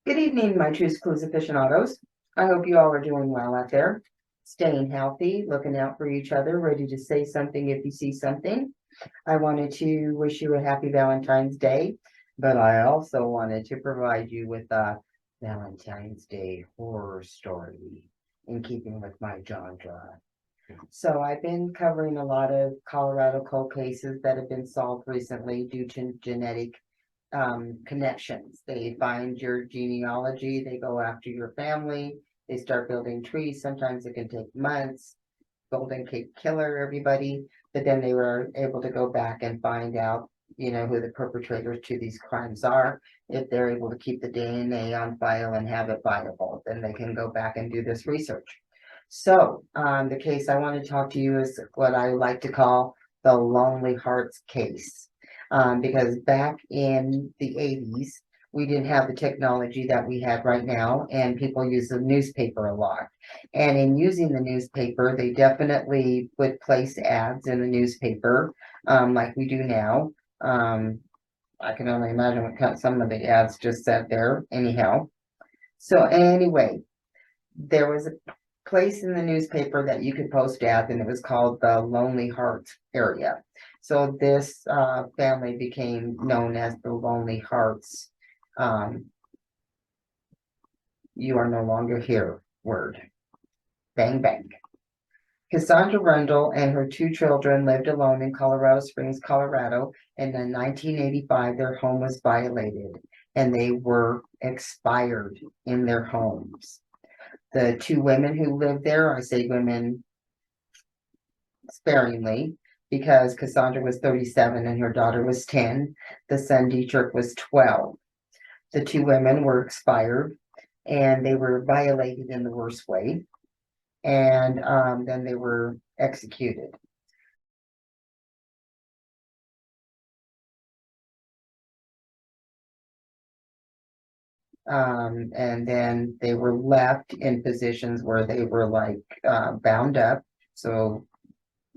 Good evening, my Truth Clues aficionados. I hope you all are doing well out there, staying healthy, looking out for each other, ready to say something if you see something. I wanted to wish you a happy Valentine's Day, but I also wanted to provide you with a Valentine's Day horror story in keeping with my genre. So I've been covering a lot of Colorado cold cases that have been solved recently due to genetic connections. They find your genealogy, they go after your family, they start building trees. Sometimes it can take months. Golden Gate Killer, everybody, but then they were able to go back and find out, who the perpetrators to these crimes are. If they're able to keep the DNA on file and have it viable, then they can go back and do this research. So, the case I want to talk to you is what I like to call the Lonely Hearts case. Because back in the 80s, we didn't have the technology that we had right now, and people use the newspaper a lot. And in using the newspaper, they definitely would place ads in the newspaper, like we do now. I can only imagine what some of the ads just said there, anyhow. So anyway, there was a place in the newspaper that you could post ads, and it was called the Lonely Hearts area. So this family became known as the Lonely Hearts. You are no longer here. Word. Bang, bang. Cassandra Rundle and her two children lived alone in Colorado Springs, Colorado, and in 1985 their home was violated and they were expired in their homes. The two women who lived there, I say women sparingly, because Cassandra was 37 and her daughter was 10. The son Dietrich was 12. The two women were expired and they were violated in the worst way. And then they were executed. And then they were left in positions where they were like bound up. So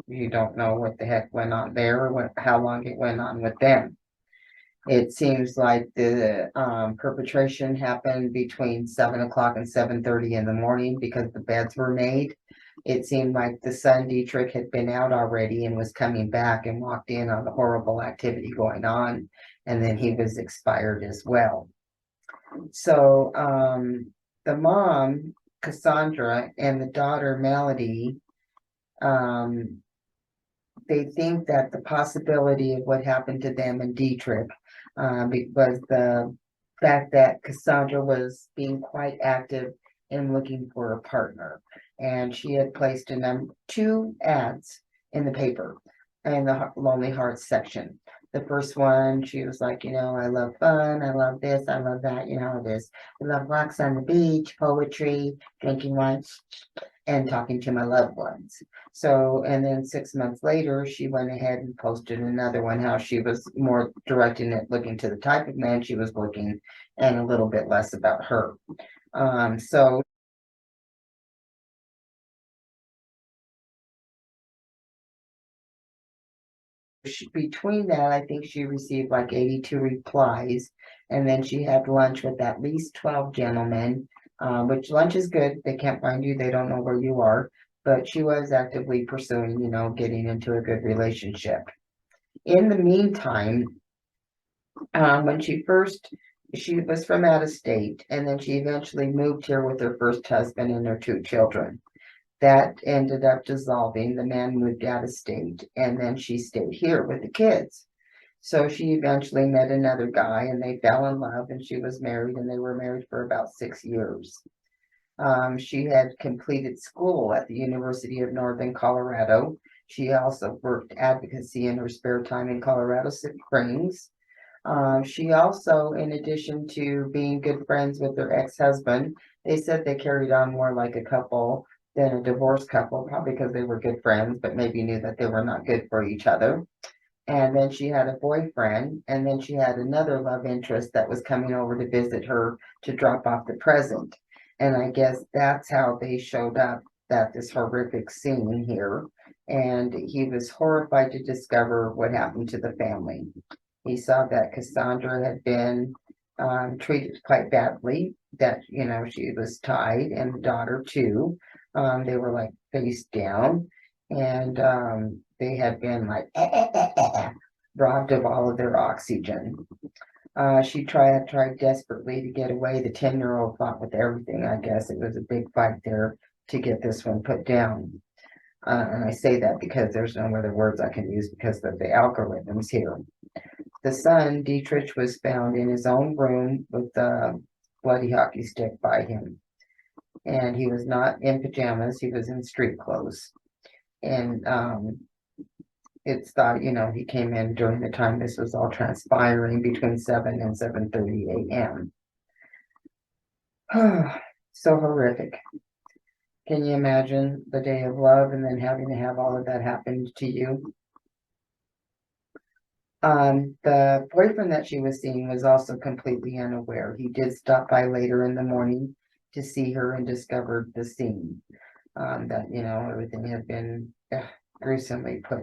you don't know what the heck went on there or how long it went on with them. It seems like the perpetration happened between 7 o'clock and 7:30 in the morning because the beds were made. It seemed like the son Dietrich had been out already and was coming back and walked in on the horrible activity going on, and then he was expired as well. So the mom, Cassandra, and the daughter, Melody, they think that the possibility of what happened to them and Dietrich was the fact that Cassandra was being quite active in looking for a partner. And she had placed two ads in the paper in the Lonely Hearts section. The first one, she was like, I love fun, I love this, I love that, it is. I love walks on the beach, poetry, drinking wine, and talking to my loved ones. So, and then 6 months later, she went ahead and posted another one, how she was more directing it, looking to the type of man she was looking, and a little bit less about her. So between that, I think she received like 82 replies, and then she had lunch with at least 12 gentlemen, which lunch is good. They can't find you, they don't know where you are, but she was actively pursuing, getting into a good relationship. In the meantime, when she was from out of state, and then she eventually moved here with her first husband and her two children. That ended up dissolving. The man moved out of state, and then she stayed here with the kids. So she eventually met another guy, and they fell in love, and she was married, and they were married for about 6 years. She had completed school at the University of Northern Colorado. She also worked advocacy in her spare time in Colorado Springs. She also, in addition to being good friends with her ex-husband, they said they carried on more like a couple than a divorced couple, probably because they were good friends, but maybe knew that they were not good for each other. And then she had a boyfriend, and then she had another love interest that was coming over to visit her to drop off the present. And I guess that's how they showed up at this horrific scene here. And he was horrified to discover what happened to the family. He saw that Cassandra had been treated quite badly, that, she was tied, and the daughter too. They were like face down, and they had been like robbed of all of their oxygen. She tried desperately to get away. The 10-year-old fought with everything. I guess it was a big fight there to get this one put down. And I say that because there's no other words I can use because of the algorithms here. The son, Dietrich, was found in his own room with a bloody hockey stick by him. And he was not in pajamas, he was in street clothes. And it's thought, he came in during the time this was all transpiring between 7 and 7:30 a.m. So horrific. Can you imagine the day of love and then having to have all of that happen to you? The boyfriend that she was seeing was also completely unaware. He did stop by later in the morning to see her and discovered the scene. That, everything had been gruesomely put.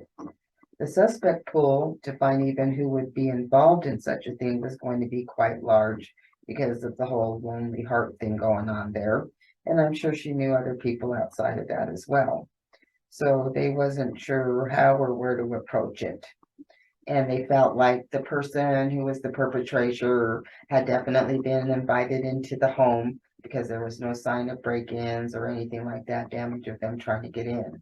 The suspect pool to find even who would be involved in such a thing was going to be quite large because of the whole lonely heart thing going on there. And I'm sure she knew other people outside of that as well. So they wasn't sure how or where to approach it. And they felt like the person who was the perpetrator had definitely been invited into the home because there was no sign of break-ins or anything like that, damage of them trying to get in.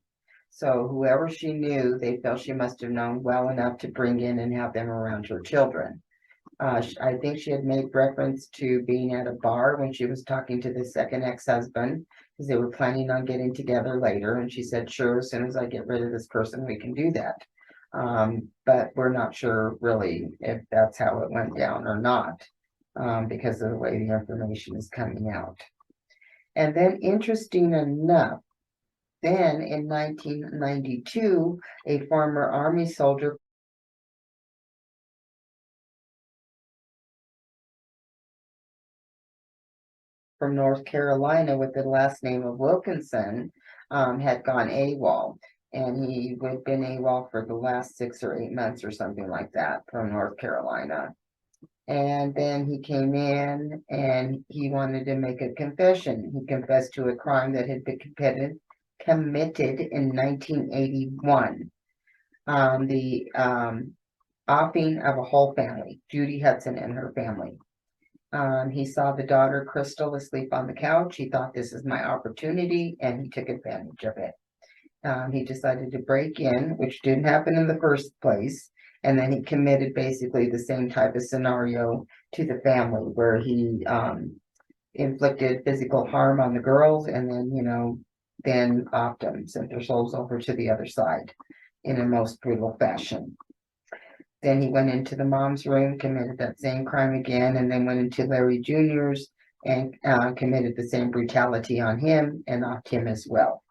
So whoever she knew, they felt she must have known well enough to bring in and have them around her children. I think she had made reference to being at a bar when she was talking to the second ex-husband because they were planning on getting together later. And she said, sure, as soon as I get rid of this person, we can do that. But we're not sure really if that's how it went down or not, because of the way the information is coming out. And then, interesting enough, then in 1992, a former Army soldier from North Carolina with the last name of Wilkinson had gone AWOL. And he would have been AWOL for the last 6 or 8 months or something like that from North Carolina. And then he came in and he wanted to make a confession. He confessed to a crime that had been committed in 1981. The offing of a whole family, Judy Hudson and her family. He saw the daughter Crystal asleep on the couch. He thought, this is my opportunity, and he took advantage of it. He decided to break in, which didn't happen in the first place. And then he committed basically the same type of scenario to the family where he inflicted physical harm on the girls and then, then offed them, sent their souls over to the other side in a most brutal fashion. Then he went into the mom's room, committed that same crime again, and then went into Larry Jr.'s and committed the same brutality on him and offed him as well.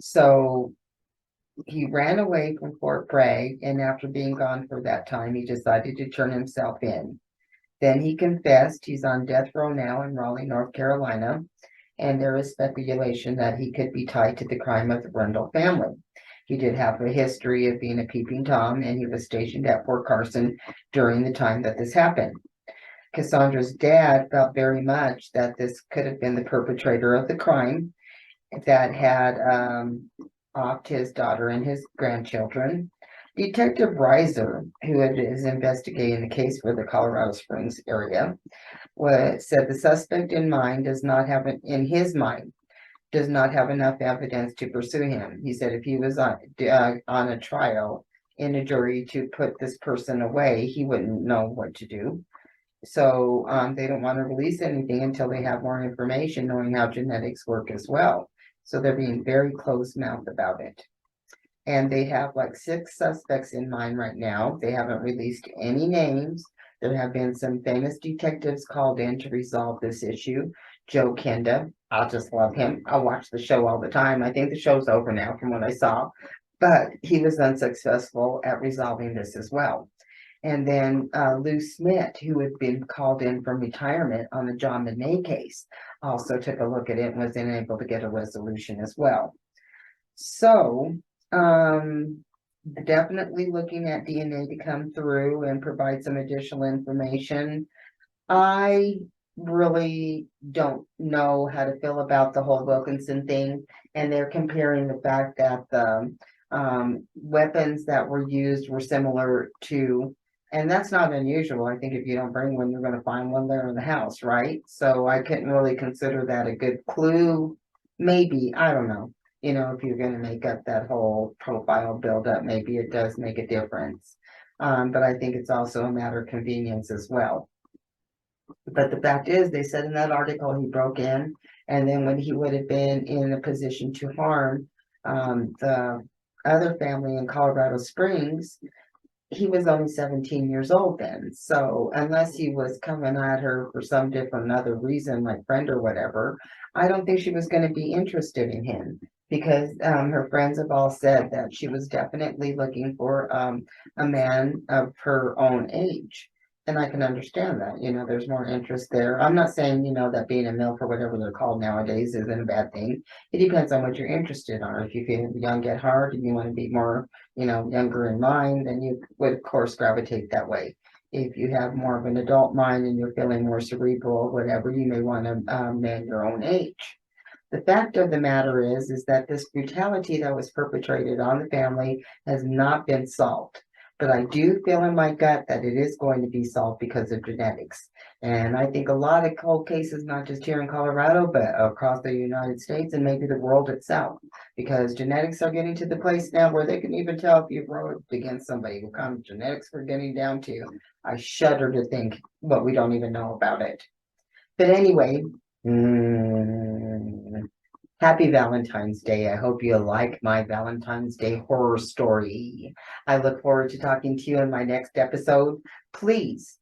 So he ran away from Fort Bragg, and after being gone for that time, he decided to turn himself in. Then he confessed. He's on death row now in Raleigh, North Carolina, and there is speculation that he could be tied to the crime of the Brundle family. He did have a history of being a peeping Tom, and he was stationed at Fort Carson during the time that this happened. Cassandra's dad felt very much that this could have been the perpetrator of the crime that had offed his daughter and his grandchildren. Detective Reiser, who is investigating the case for the Colorado Springs area, said the suspect in his mind does not have enough evidence to pursue him. He said if he was on a trial in a jury to put this person away, he wouldn't know what to do. So they don't want to release anything until they have more information, knowing how genetics work as well. So they're being very close-mouthed about it. And they have like 6 suspects in mind right now. They haven't released any names. There have been some famous detectives called in to resolve this issue. Joe Kenda, I just love him. I watch the show all the time. I think the show's over now from what I saw. But he was unsuccessful at resolving this as well. And then Lou Smith, who had been called in from retirement on the John Bonet case, also took a look at it and was unable to get a resolution as well. So definitely looking at DNA to come through and provide some additional information. I really don't know how to feel about the whole Wilkinson thing. And they're comparing the fact that the weapons that were used were similar to, and that's not unusual. I think if you don't bring one, you're going to find one there in the house, right? So I couldn't really consider that a good clue. Maybe, I don't know. If you're going to make up that whole profile build up, maybe it does make a difference. But I think it's also a matter of convenience as well. But the fact is, they said in that article he broke in, and then when he would have been in a position to harm the other family in Colorado Springs, he was only 17 years old then. So unless he was coming at her for some different other reason, like friend or whatever, I don't think she was going to be interested in him because her friends have all said that she was definitely looking for a man of her own age. And I can understand that, there's more interest there. I'm not saying, that being a MILF or whatever they're called nowadays isn't a bad thing. It depends on what you're interested in. If you feel young at heart and you want to be more younger in mind, then you would, of course, gravitate that way. If you have more of an adult mind and you're feeling more cerebral, whatever, you may want to man your own age. The fact of the matter is that this brutality that was perpetrated on the family has not been solved. But I do feel in my gut that it is going to be solved because of genetics. And I think a lot of cold cases, not just here in Colorado, but across the United States and maybe the world itself, because genetics are getting to the place now where they can even tell if you've rode against somebody. What kind of genetics we're getting down to. I shudder to think what we don't even know about it. But anyway, happy Valentine's Day. I hope you like my Valentine's Day horror story. I look forward to talking to you in my next episode. Please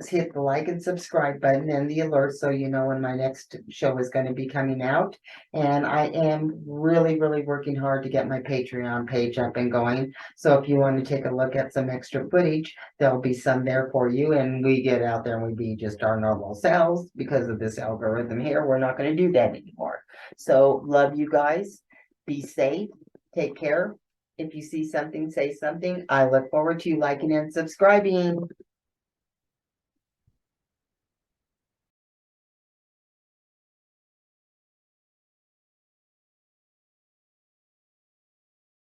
hit the like and subscribe button and the alert so you know when my next show is going to be coming out. And I am really, really working hard to get my Patreon page up and going. So if you want to take a look at some extra footage, there'll be some there for you. And we get out there and we be just our normal selves. Because of this algorithm here, we're not going to do that anymore. So love you guys. Be safe. Take care. If you see something, say something. I look forward to you liking and subscribing.